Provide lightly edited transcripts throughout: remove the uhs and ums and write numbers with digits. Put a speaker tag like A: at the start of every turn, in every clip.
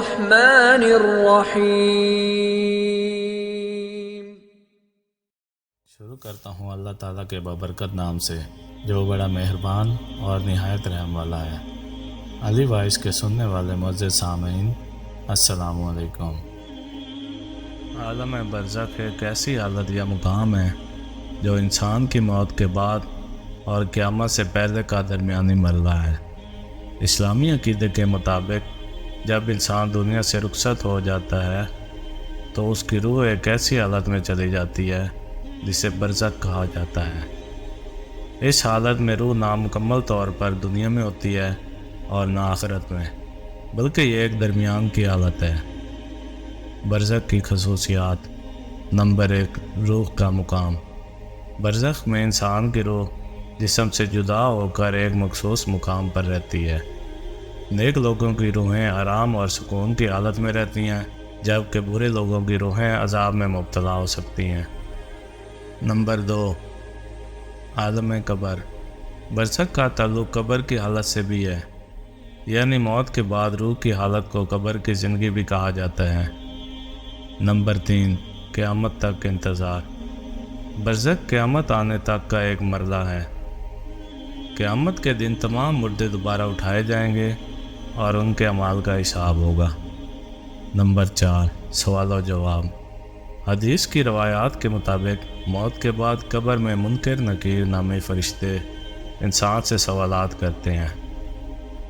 A: الرحمن الرحیم۔
B: شروع کرتا ہوں اللہ تعالیٰ کے بابرکت نام سے جو بڑا مہربان اور نہایت رحم والا ہے۔ علی وائس کے سننے والے معزز سامعین، السلام علیکم۔ عالم برزخ ایک ایسی حالت یا مقام ہے جو انسان کی موت کے بعد اور قیامت سے پہلے کا درمیانی مرحلہ ہے۔ اسلامی عقیدے کے مطابق جب انسان دنیا سے رخصت ہو جاتا ہے تو اس کی روح ایک ایسی حالت میں چلی جاتی ہے جسے برزخ کہا جاتا ہے۔ اس حالت میں روح نامکمل طور پر دنیا میں ہوتی ہے اور نہ آخرت میں، بلکہ یہ ایک درمیان کی حالت ہے۔ برزخ کی خصوصیات۔ نمبر 1، روح کا مقام۔ برزخ میں انسان کی روح جسم سے جدا ہو کر ایک مخصوص مقام پر رہتی ہے۔ نیک لوگوں کی روحیں آرام اور سکون کی حالت میں رہتی ہیں، جبکہ برے لوگوں کی روحیں عذاب میں مبتلا ہو سکتی ہیں۔ نمبر 2، عالم قبر۔ برزخ کا تعلق قبر کی حالت سے بھی ہے، یعنی موت کے بعد روح کی حالت کو قبر کی زندگی بھی کہا جاتا ہے۔ نمبر 3، قیامت تک انتظار۔ برزخ قیامت آنے تک کا ایک مرحلہ ہے۔ قیامت کے دن تمام مردے دوبارہ اٹھائے جائیں گے اور ان کے اعمال کا حساب ہوگا۔ نمبر 4، سوال و جواب۔ حدیث کی روایات کے مطابق موت کے بعد قبر میں منکر نکیر نامی فرشتے انسان سے سوالات کرتے ہیں،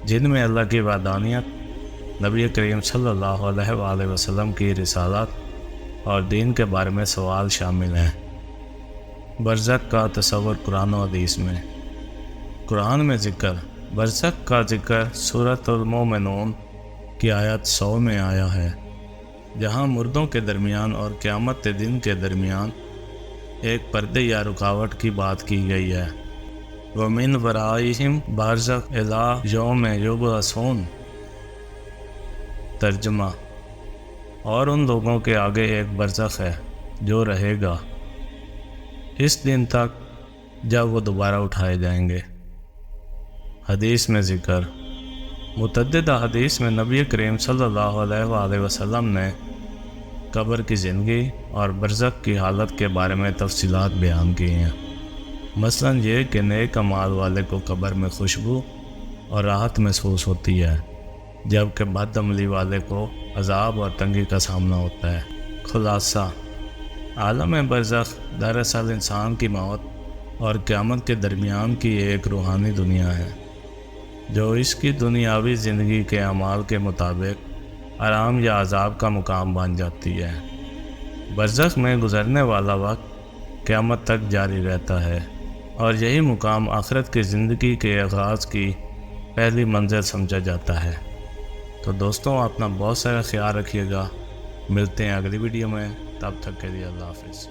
B: جن میں اللہ کی وحدانیت، نبی کریم صلی اللہ علیہ وآلہ وسلم کی رسالت اور دین کے بارے میں سوال شامل ہیں۔ برزخ کا تصور قرآن و حدیث میں۔ قرآن میں ذکر برزخ کا ذکر سورۃ المومنون کی آیت 100 میں آیا ہے، جہاں مردوں کے درمیان اور قیامت کے دن کے درمیان ایک پردے یا رکاوٹ کی بات کی گئی ہے۔ وَمِن وَرَائِهِمْ بَرْزَخٌ إِلَى يَوْمِ يُبْعَثُونَ۔ ترجمہ: اور ان لوگوں کے آگے ایک برزخ ہے جو رہے گا اس دن تک جب وہ دوبارہ اٹھائے جائیں گے۔ حدیث میں ذکر۔ متعدد حدیث میں نبی کریم صلی اللہ علیہ وآلہ وسلم نے قبر کی زندگی اور برزخ کی حالت کے بارے میں تفصیلات بیان کی ہیں، مثلا یہ کہ نیک اعمال والے کو قبر میں خوشبو اور راحت محسوس ہوتی ہے، جبکہ بد عملی والے کو عذاب اور تنگی کا سامنا ہوتا ہے۔ خلاصہ: عالم برزخ دراصل انسان کی موت اور قیامت کے درمیان کی ایک روحانی دنیا ہے، جو اس کی دنیاوی زندگی کے اعمال کے مطابق آرام یا عذاب کا مقام بن جاتی ہے۔ برزخ میں گزرنے والا وقت قیامت تک جاری رہتا ہے، اور یہی مقام آخرت کی زندگی کے آغاز کی پہلی منزل سمجھا جاتا ہے۔ تو دوستوں، اپنا بہت سارا خیال رکھیے گا۔ ملتے ہیں اگلی ویڈیو میں، تب تک کے لیے اللہ حافظ۔